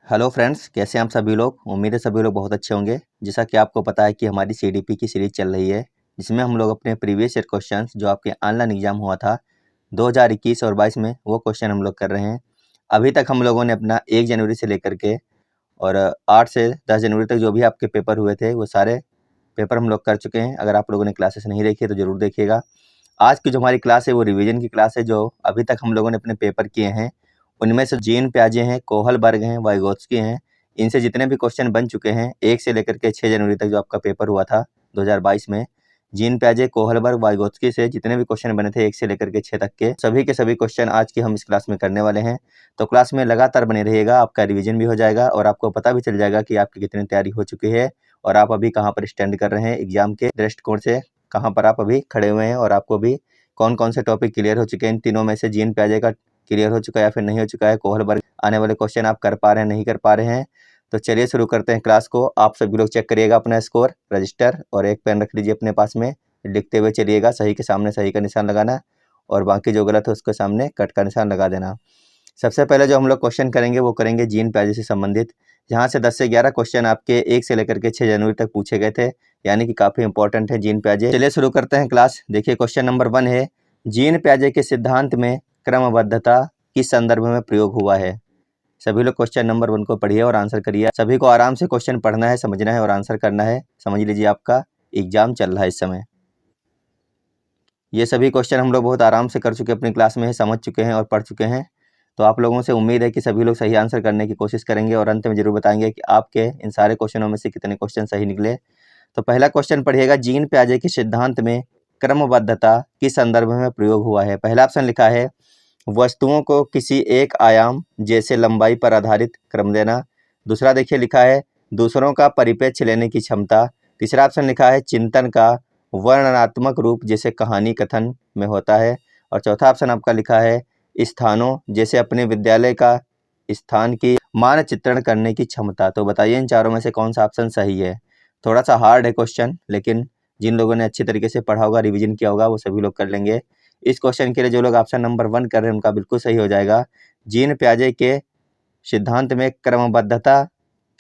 Hello friends, कैसे हैं आप सभी लोग। उम्मीद है सभी लोग बहुत अच्छे होंगे। जैसा कि आपको पता है कि हमारी सीडीपी की सीरीज चल रही है, जिसमें हम लोग अपने प्रीवियस ईयर क्वेश्चंस जो आपके ऑनलाइन एग्जाम हुआ था 2021 और 22 में, वो क्वेश्चन हम लोग कर रहे हैं। अभी तक हम लोगों ने अपना 1 जनवरी से लेकर के और 8 से 10 जनवरी तक जो भी आपके पेपर हुए थे वो सारे पेपर हम लोग कर चुके हैं। अगर आप लोगों ने क्लासेस नहीं देखी है तो ज़रूर देखिएगा। आज की जो हमारी क्लास है वो रिवीजन की क्लास है। जो अभी तक हम लोगों ने अपने पेपर किए हैं उनमें से जीन प्याजे हैं, कोहलबर्ग हैं, वाइगोत्स्की हैं, इनसे जितने भी क्वेश्चन बन चुके हैं 1 से लेकर के 6 जनवरी तक जो आपका पेपर हुआ था 2022 में, जीन प्याजे, कोहलबर्ग, वाइगोत्स्की से जितने भी क्वेश्चन बने थे 1 से लेकर के 6 तक के सभी क्वेश्चन आज की हम इस क्लास में करने वाले हैं। तो क्लास में लगातार बने रहिएगा, आपका रिवीजन भी हो जाएगा और आपको पता भी चल जाएगा कि आपकी कितनी तैयारी हो चुकी है और आप अभी कहाँ पर स्टैंड कर रहे हैं एग्जाम के दृष्टिकोण से, कहाँ पर आप अभी खड़े हुए हैं और आपको भी कौन कौन से टॉपिक क्लियर हो चुके हैं। इन तीनों में से जीन प्याजे का क्लियर हो चुका है या फिर नहीं हो चुका है, कोहलबर्ग आने वाले क्वेश्चन आप कर पा रहे हैं नहीं कर पा रहे हैं। तो चलिए शुरू करते हैं क्लास को। आप सभी लोग चेक करिएगा अपना स्कोर, रजिस्टर और एक पेन रख लीजिए अपने पास में, लिखते हुए चलिएगा। सही के सामने सही का निशान लगाना और बाकी जो गलत है उसके सामने कट का निशान लगा देना। सबसे पहले जो हम लोग क्वेश्चन करेंगे वो करेंगे जीन प्याजे से संबंधित, जहाँ से 10 से 11 क्वेश्चन आपके 1 से लेकर के 6 जनवरी तक पूछे गए थे, यानी कि काफ़ी इंपॉर्टेंट है जीन प्याजे। चलिए शुरू करते हैं क्लास। देखिए क्वेश्चन नंबर 1 है, जीन प्याजे के सिद्धांत में क्रमबद्धता किस संदर्भ में प्रयोग हुआ है। सभी लोग क्वेश्चन नंबर 1 को पढ़िए और आंसर करिए। सभी को आराम से क्वेश्चन पढ़ना है, समझना है और आंसर करना है। समझ लीजिए आपका एग्जाम चल रहा है इस समय। ये सभी क्वेश्चन हम लोग बहुत आराम से कर चुके हैं, अपनी क्लास में समझ चुके हैं और पढ़ चुके हैं। तो आप लोगों से उम्मीद है कि सभी लोग सही आंसर करने की कोशिश करेंगे और अंत में जरूर बताएंगे कि आपके इन सारे क्वेश्चनों में से कितने क्वेश्चन सही निकले। तो पहला क्वेश्चन पढ़िएगा, जीन प्याजे के सिद्धांत में क्रमबद्धता किस संदर्भ में प्रयोग हुआ है। पहला ऑप्शन लिखा है वस्तुओं को किसी एक आयाम जैसे लंबाई पर आधारित क्रम देना। दूसरा देखिए लिखा है दूसरों का परिप्रेक्ष्य लेने की क्षमता। तीसरा ऑप्शन लिखा है चिंतन का वर्णनात्मक रूप जैसे कहानी कथन में होता है। और चौथा ऑप्शन आपका लिखा है स्थानों जैसे अपने विद्यालय का स्थान की मानचित्रण करने की क्षमता। तो बताइए इन चारों में से कौन सा ऑप्शन सही है। थोड़ा सा हार्ड है क्वेश्चन, लेकिन जिन लोगों ने अच्छी तरीके से पढ़ा होगा, रिवीजन किया होगा, वो सभी लोग कर लेंगे। इस क्वेश्चन के लिए जो लोग ऑप्शन नंबर 1 कर रहे हैं उनका बिल्कुल सही हो जाएगा। जीन प्याजे के सिद्धांत में क्रमबद्धता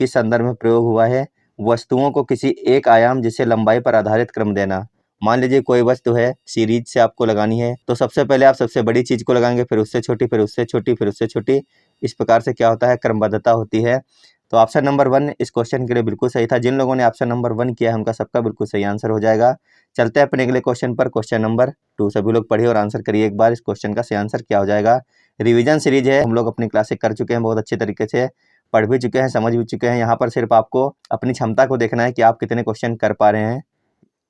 किस संदर्भ में प्रयोग हुआ है, वस्तुओं को किसी एक आयाम जैसे लंबाई पर आधारित क्रम देना। मान लीजिए कोई वस्तु है, सीरीज से आपको लगानी है, तो सबसे पहले आप सबसे बड़ी चीज को लगाएंगे, फिर उससे छोटी, फिर उससे छोटी, फिर उससे छोटी। इस प्रकार से क्या होता है, क्रमबद्धता होती है। तो ऑप्शन नंबर 1 इस क्वेश्चन के लिए बिल्कुल सही था। जिन लोगों ने ऑप्शन नंबर 1 किया है उनका सबका बिल्कुल सही आंसर हो जाएगा। चलते हैं अपने अगले क्वेश्चन पर, क्वेश्चन नंबर 2। सभी लोग पढ़िए और आंसर करिए एक बार, इस क्वेश्चन का सही आंसर क्या हो जाएगा। रिवीजन सीरीज है, हम लोग अपनी क्लासेस कर चुके हैं, बहुत अच्छे तरीके से पढ़ भी चुके हैं, समझ भी चुके हैं। यहाँ पर सिर्फ आपको अपनी क्षमता को देखना है कि आप कितने क्वेश्चन कर पा रहे हैं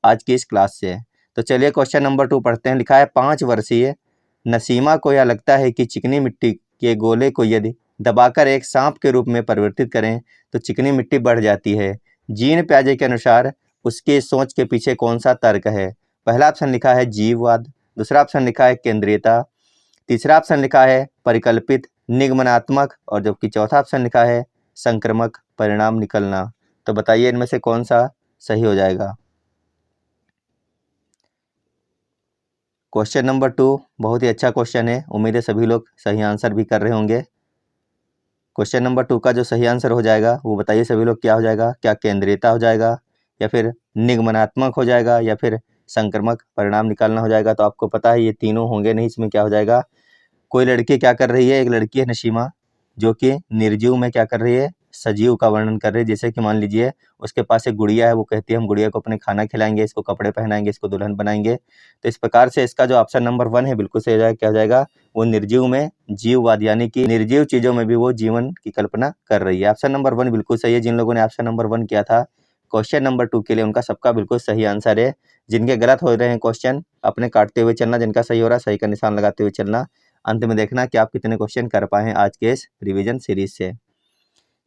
आज की इस क्लास से। तो चलिए क्वेश्चन नंबर 2 पढ़ते हैं। लिखा है 5 वर्षीय नसीमा को यह लगता है कि चिकनी मिट्टी के गोले को यदि दबाकर एक सांप के रूप में परिवर्तित करें तो चिकनी मिट्टी बढ़ जाती है। जीन प्याजे के अनुसार उसके सोच के पीछे कौन सा तर्क है। पहला ऑप्शन लिखा है जीववाद, दूसरा ऑप्शन लिखा है केंद्रीयता, तीसरा ऑप्शन लिखा है परिकल्पित निगमनात्मक और जबकि चौथा ऑप्शन लिखा है संक्रामक परिणाम निकलना। तो बताइए इनमें से कौन सा सही हो जाएगा। क्वेश्चन नंबर 2 बहुत ही अच्छा क्वेश्चन है, उम्मीद है सभी लोग सही आंसर भी कर रहे होंगे। क्वेश्चन नंबर 2 का जो सही आंसर हो जाएगा वो बताइए सभी लोग क्या हो जाएगा। क्या केंद्रीयता हो जाएगा, या फिर निगमनात्मक हो जाएगा, या फिर संक्रामक परिणाम निकालना हो जाएगा। तो आपको पता है ये तीनों होंगे नहीं, इसमें क्या हो जाएगा। कोई लड़की क्या कर रही है, एक लड़की है नसीमा, जो कि निर्जीव में क्या कर रही है, सजीव का वर्णन कर रही है। जैसे कि मान लीजिए उसके पास एक गुड़िया है, वो कहती है हम गुड़िया को अपने खाना खिलाएंगे, इसको कपड़े पहनाएंगे, इसको दुल्हन बनाएंगे। तो इस प्रकार से इसका जो ऑप्शन नंबर 1 है बिल्कुल सही हो जाएगा। क्या हो जाएगा, वो निर्जीव में जीववाद, यानी कि निर्जीव चीजों में भी वो जीवन की कल्पना कर रही है। ऑप्शन नंबर 1 बिल्कुल सही है। जिन लोगों ने ऑप्शन नंबर 1 किया था क्वेश्चन नंबर 2 के लिए, उनका सबका बिल्कुल सही आंसर है। जिनके गलत हो रहे हैं क्वेश्चन, अपने काटते हुए चलना, जिनका सही हो रहा है सही का निशान लगाते हुए चलना। अंत में देखना कि आप कितने क्वेश्चन कर पाए हैं आज के इस रिवीजन सीरीज से।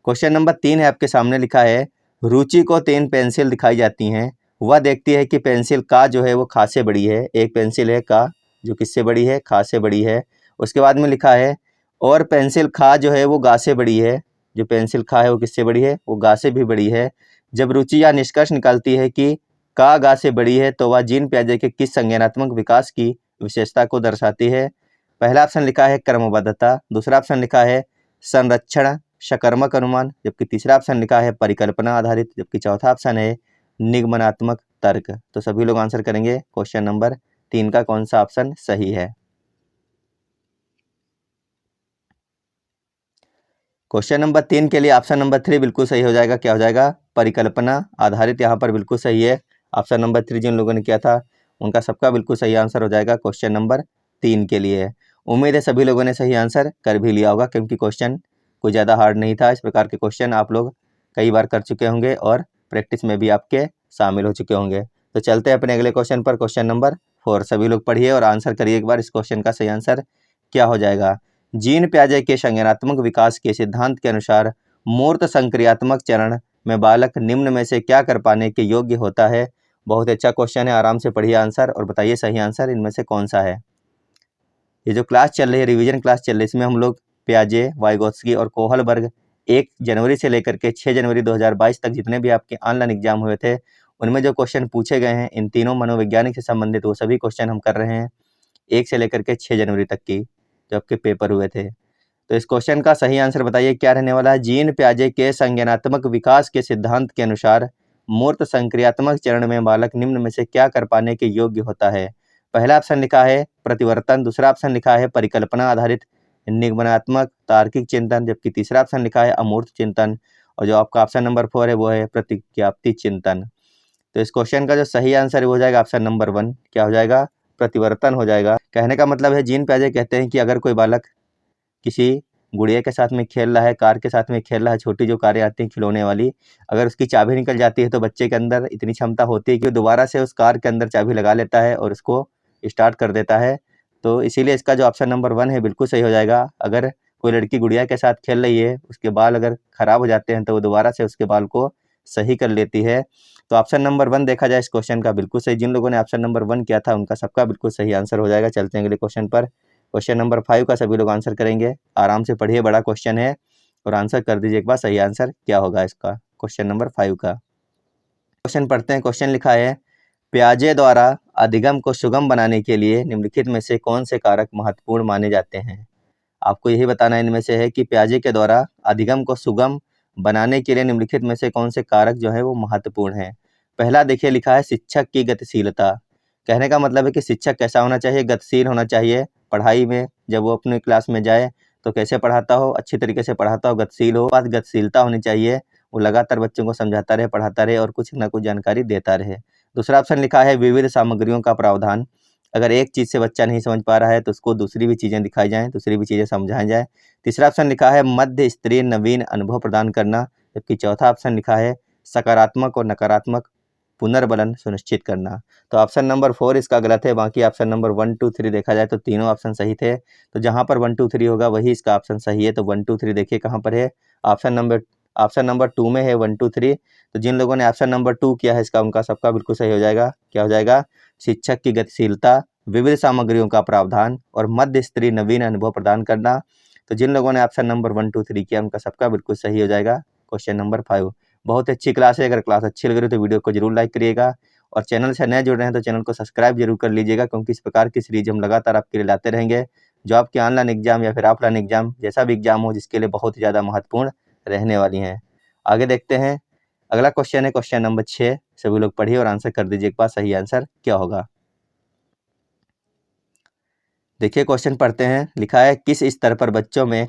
क्वेश्चन नंबर 3 है आपके सामने, लिखा है रुचि को 3 पेंसिल दिखाई जाती हैं, वह देखती है कि पेंसिल का जो है वो खा से बड़ी है। एक पेंसिल है का जो किससे बड़ी है, खा से बड़ी है। उसके बाद में लिखा है और पेंसिल खा जो है वो गा से बड़ी है। जो पेंसिल खा है वो किससे बड़ी है, वो गा से भी बड़ी है। जब रुचि या निष्कर्ष निकालती है कि का गा से बड़ी है तो वह जीन प्याजे के किस संज्ञानात्मक विकास की विशेषता को दर्शाती है। पहला ऑप्शन लिखा है क्रमबद्धता, दूसरा ऑप्शन लिखा है संरक्षण, सकर्मक अनुमान, जबकि तीसरा ऑप्शन लिखा है परिकल्पना आधारित, जबकि चौथा ऑप्शन है निगमनात्मक तर्क। तो सभी लोग आंसर करेंगे क्वेश्चन नंबर 3 का कौन सा ऑप्शन सही है। क्वेश्चन नंबर 3 के लिए ऑप्शन नंबर 3 बिल्कुल सही हो जाएगा। क्या हो जाएगा? परिकल्पना आधारित यहाँ पर बिल्कुल सही है। ऑप्शन नंबर 3 जिन लोगों ने किया था उनका सबका बिल्कुल सही आंसर हो जाएगा क्वेश्चन नंबर 3 के लिए। उम्मीद है सभी लोगों ने सही आंसर कर भी लिया होगा, क्योंकि क्वेश्चन कोई ज़्यादा हार्ड नहीं था। इस प्रकार के क्वेश्चन आप लोग कई बार कर चुके होंगे और प्रैक्टिस में भी आपके शामिल हो चुके होंगे। तो चलते हैं अपने अगले क्वेश्चन पर, क्वेश्चन नंबर 4। सभी लोग पढ़िए और आंसर करिए एक बार, इस क्वेश्चन का सही आंसर क्या हो जाएगा। जीन प्याजे के संज्ञानात्मक विकास के सिद्धांत के अनुसार मूर्त संक्रियात्मक चरण में बालक निम्न में से क्या कर पाने के योग्य होता है। बहुत अच्छा क्वेश्चन है, आराम से पढ़िए आंसर और बताइए सही आंसर इनमें से कौन सा है। ये जो क्लास चल रही है, रिवीजन क्लास चल रही है, इसमें हम लोग प्याजे, वाइगोत्स्की और कोहलबर्ग 1 जनवरी से लेकर के 6 जनवरी 2022 तक जितने भी आपके ऑनलाइन एग्जाम हुए थे उनमें जो क्वेश्चन पूछे गए हैं इन तीनों मनोवैज्ञानिक से संबंधित, वो सभी क्वेश्चन हम कर रहे हैं 1 से लेकर के 6 जनवरी तक की जो आपके पेपर हुए थे। तो इस क्वेश्चन का सही आंसर बताइए क्या रहने वाला है। जीन प्याजे के संज्ञानात्मक विकास के सिद्धांत के अनुसार मूर्त संक्रियात्मक चरण में बालक निम्न में से क्या कर पाने के योग्य होता है। पहला ऑप्शन लिखा है प्रतिवर्तन, दूसरा ऑप्शन लिखा है परिकल्पना आधारित निगमनात्मक तार्किक चिंतन, जबकि तीसरा ऑप्शन लिखा है अमूर्त चिंतन, और जो आपका ऑप्शन नंबर 4 है वो है प्रतिज्ञाप्ति चिंतन। तो इस क्वेश्चन का जो सही आंसर हो जाएगा ऑप्शन नंबर 1। क्या हो जाएगा? प्रतिवर्तन हो जाएगा। कहने का मतलब है जीन प्याजे कहते हैं कि अगर कोई बालक किसी गुड़िया के साथ में खेल रहा है, कार के साथ में खेल रहा है, छोटी जो कारें आती हैं खिलौने वाली, अगर उसकी चाबी निकल जाती है तो बच्चे के अंदर इतनी क्षमता होती है कि वो दोबारा से उस कार के अंदर चाबी लगा लेता है और उसको स्टार्ट कर देता है। तो इसीलिए इसका जो ऑप्शन नंबर 1 है बिल्कुल सही हो जाएगा। अगर कोई लड़की गुड़िया के साथ खेल रही है, उसके बाल अगर खराब हो जाते हैं तो वो दोबारा से उसके बाल को सही कर लेती है। तो ऑप्शन नंबर 1 देखा जाए इस क्वेश्चन का बिल्कुल सही। जिन लोगों ने ऑप्शन नंबर 1 किया था उनका सबका बिल्कुल सही आंसर हो जाएगा। चलते हैं अगले क्वेश्चन पर, क्वेश्चन नंबर 5 का सभी लोग आंसर करेंगे। आराम से पढ़िए, बड़ा क्वेश्चन है और आंसर कर दीजिए एक बार सही आंसर क्या होगा इसका क्वेश्चन नंबर 5 का। क्वेश्चन पढ़ते हैं। क्वेश्चन लिखा है प्याजे द्वारा अधिगम को सुगम बनाने के लिए निम्नलिखित में से कौन से कारक महत्वपूर्ण माने जाते हैं। आपको यही बताना इनमें से है कि प्याजे के द्वारा अधिगम को सुगम बनाने के लिए निम्नलिखित में से कौन से कारक जो है वो महत्वपूर्ण है। पहला देखिए लिखा है शिक्षक की गतिशीलता। कहने का मतलब है कि शिक्षक कैसा होना चाहिए? गतिशील होना चाहिए। पढ़ाई में जब वो अपने क्लास में जाए तो कैसे पढ़ाता हो? अच्छी तरीके से पढ़ाता हो, गतिशील हो, पास गतिशीलता होनी चाहिए। वो लगातार बच्चों को समझाता रहे, पढ़ाता रहे और कुछ ना कुछ जानकारी देता रहे। दूसरा ऑप्शन लिखा है विविध सामग्रियों का प्रावधान। अगर एक चीज़ से बच्चा नहीं समझ पा रहा है तो उसको दूसरी भी चीज़ें दिखाई जाएँ, दूसरी भी चीज़ें समझाई जाएँ। तीसरा ऑप्शन लिखा है मध्य स्तरीय नवीन अनुभव प्रदान करना, जबकि चौथा ऑप्शन लिखा है सकारात्मक और नकारात्मक पुनर्बलन सुनिश्चित करना। तो ऑप्शन नंबर 4 इसका गलत है। बाकी ऑप्शन नंबर 1, 2, 3 देखा जाए तो तीनों ऑप्शन सही थे। तो जहाँ पर 1, 2, 3 होगा वही इसका ऑप्शन सही है। तो 1, 2, 3 देखिए कहाँ पर है। ऑप्शन नंबर 2 में है 1, 2, 3। तो जिन लोगों ने ऑप्शन नंबर 2 किया है इसका उनका सबका बिल्कुल सही हो जाएगा। क्या हो जाएगा? शिक्षक की गतिशीलता, विविध सामग्रियों का प्रावधान और मध्य स्तरीय नवीन अनुभव प्रदान करना। तो जिन लोगों ने ऑप्शन नंबर 1, 2, 3 किया उनका सबका बिल्कुल सही हो जाएगा क्वेश्चन नंबर 5। बहुत अच्छी क्लास है। अगर क्लास अच्छी लग रही हो तो वीडियो को जरूर लाइक करिएगा और चैनल से नए जुड़ रहे हैं तो चैनल को सब्सक्राइब जरूर कर लीजिएगा, क्योंकि इस प्रकार की सीरीज हम लगातार आपके लिए लाते रहेंगे जो आपके ऑनलाइन एग्जाम या फिर ऑफलाइन एग्जाम जैसा भी एग्जाम हो जिसके लिए बहुत ही ज़्यादा महत्वपूर्ण रहने वाली हैं। आगे देखते हैं। अगला क्वेश्चन है क्वेश्चन नंबर 6। सभी लोग पढ़िए और आंसर कर दीजिए एक बार सही आंसर क्या होगा। देखिए क्वेश्चन पढ़ते हैं। लिखा है किस स्तर पर बच्चों में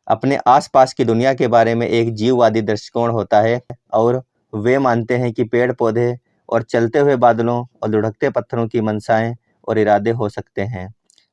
अपने आसपास की दुनिया के बारे में एक जीववादी दृष्टिकोण होता है और वे मानते हैं कि पेड़ पौधे और चलते हुए बादलों और लुढ़कते पत्थरों की मंशाएं और इरादे हो सकते हैं।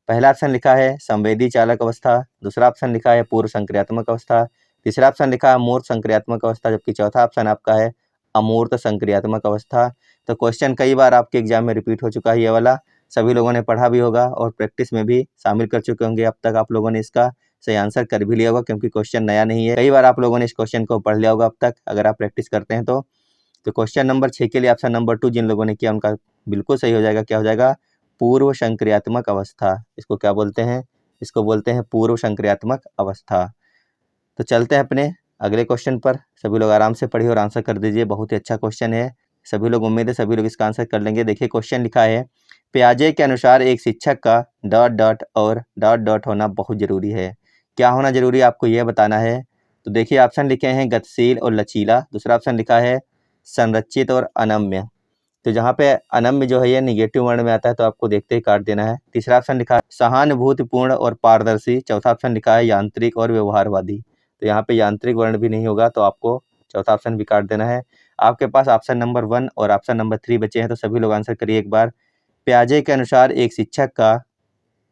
पहला ऑप्शन लिखा है संवेदी चालक अवस्था, दूसरा ऑप्शन लिखा है पूर्व संक्रियात्मक अवस्था, तीसरा ऑप्शन लिखा है अमूर्त संक्रियात्मक अवस्था, जबकि चौथा ऑप्शन आपका है अमूर्त संक्रियात्मक अवस्था। तो क्वेश्चन कई बार आपके एग्जाम में रिपीट हो चुका है ये वाला, सभी लोगों ने पढ़ा भी होगा और प्रैक्टिस में भी शामिल कर चुके होंगे। अब तक आप लोगों ने इसका सही आंसर कर भी लिया होगा, क्योंकि क्वेश्चन नया नहीं है। कई बार आप लोगों ने इस क्वेश्चन को पढ़ लिया होगा अब तक अगर आप प्रैक्टिस करते हैं तो। क्वेश्चन नंबर 6 के लिए ऑप्शन नंबर 2 जिन लोगों ने किया उनका बिल्कुल सही हो जाएगा। क्या हो जाएगा? पूर्व संक्रियात्मक अवस्था। इसको क्या बोलते हैं? इसको बोलते हैं पूर्व संक्रियात्मक अवस्था। तो चलते हैं अपने अगले क्वेश्चन पर। सभी लोग आराम से पढ़िए और आंसर कर दीजिए। बहुत ही अच्छा क्वेश्चन है। सभी लोग उम्मीद है सभी लोग इसका आंसर कर लेंगे। देखिए क्वेश्चन लिखा है प्याजे के अनुसार एक शिक्षक का ... और ... होना बहुत जरूरी है। क्या होना जरूरी है आपको यह बताना है। तो देखिए ऑप्शन लिखे हैं गतिशील और लचीला, दूसरा ऑप्शन लिखा है संरचित और अनम्य। तो जहाँ पे अनम्य जो है ये निगेटिव वर्ण में आता है, तो आपको देखते ही काट देना है। तीसरा ऑप्शन लिखा है सहानुभूतिपूर्ण और पारदर्शी, चौथा ऑप्शन लिखा है यांत्रिक और व्यवहारवादी। तो यहाँ पे यांत्रिक वर्ण भी नहीं होगा, तो आपको चौथा ऑप्शन भी काट देना है। आपके पास ऑप्शन नंबर 1 और ऑप्शन नंबर 3 बचे हैं, तो सभी लोग आंसर करिए एक बार। पियाजे के अनुसार एक शिक्षक का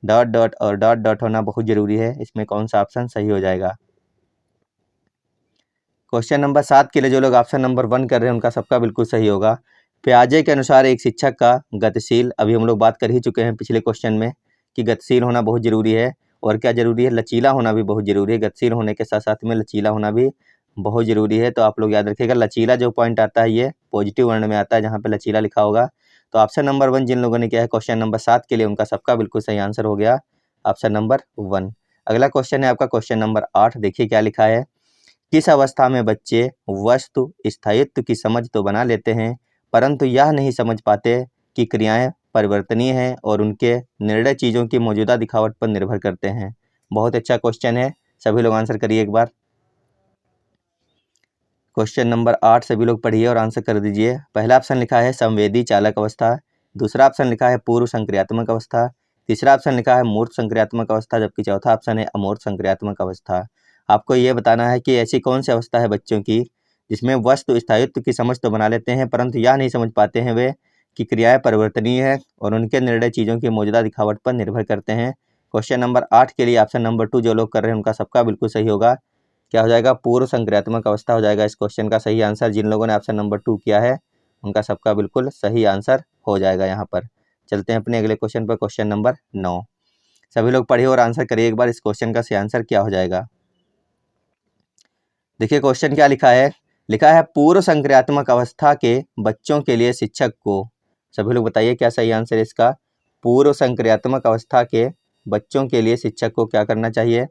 डॉट डॉट और डॉट डॉट होना बहुत जरूरी है, इसमें कौन सा ऑप्शन सही हो जाएगा। क्वेश्चन नंबर 7 के लिए जो लोग ऑप्शन नंबर 1 कर रहे हैं उनका सबका बिल्कुल सही होगा। पियाजे के अनुसार एक शिक्षक का गतिशील, अभी हम लोग बात कर ही चुके हैं पिछले क्वेश्चन में कि गतिशील होना बहुत जरूरी है, और क्या जरूरी है, लचीला होना भी बहुत जरूरी है। गतिशील होने के साथ साथ में लचीला होना भी बहुत जरूरी है। तो आप लोग याद रखिएगा, लचीला जो पॉइंट आता है ये पॉजिटिव वर्ण में आता है, जहाँ पे लचीला लिखा होगा। तो ऑप्शन नंबर 1 जिन लोगों ने किया है क्वेश्चन नंबर 7 के लिए, उनका सबका बिल्कुल सही आंसर हो गया ऑप्शन नंबर 1। अगला क्वेश्चन है आपका क्वेश्चन नंबर 8। देखिए क्या लिखा है। किस अवस्था में बच्चे वस्तु स्थायित्व की समझ तो बना लेते हैं, परंतु यह नहीं समझ पाते कि क्रियाएं परिवर्तनीय हैं और उनके निर्णय चीज़ों की मौजूदा दिखावट पर निर्भर करते हैं। बहुत अच्छा क्वेश्चन है, सभी लोग आंसर करिए एक बार। क्वेश्चन नंबर 8 सभी लोग पढ़िए और आंसर कर दीजिए। पहला ऑप्शन लिखा है संवेदी चालक अवस्था, दूसरा ऑप्शन लिखा है पूर्व संक्रियात्मक अवस्था, तीसरा ऑप्शन लिखा है मूर्त संक्रियात्मक अवस्था, जबकि चौथा ऑप्शन है अमूर्त संक्रियात्मक अवस्था। आपको ये बताना है कि ऐसी कौन सी अवस्था है बच्चों की जिसमें वस्तु स्थायित्व की समझ तो बना लेते हैं, परंतु यह नहीं समझ पाते हैं वे कि क्रियाएं परिवर्तनीय है और उनके निर्णय चीज़ों की मौजूदा दिखावट पर निर्भर करते हैं। क्वेश्चन नंबर 8 के लिए ऑप्शन नंबर 2 जो लोग कर रहे हैं उनका सबका बिल्कुल सही होगा। क्या हो जाएगा, पूर्व संक्रियात्मक अवस्था हो जाएगा इस क्वेश्चन का सही आंसर। जिन लोगों ने ऑप्शन नंबर 2 किया है उनका सबका बिल्कुल सही आंसर हो जाएगा। यहाँ पर चलते हैं अपने अगले क्वेश्चन पर, क्वेश्चन नंबर 9। सभी लोग पढ़िए और आंसर करिए एक बार, इस क्वेश्चन का सही आंसर क्या हो जाएगा। देखिए क्वेश्चन क्या लिखा है। लिखा है पूर्व संक्रियात्मक अवस्था के बच्चों के लिए शिक्षक को, सभी लोग बताइए क्या सही आंसर है इसका। पूर्व संक्रियात्मक अवस्था के बच्चों के लिए शिक्षक को क्या करना चाहिए,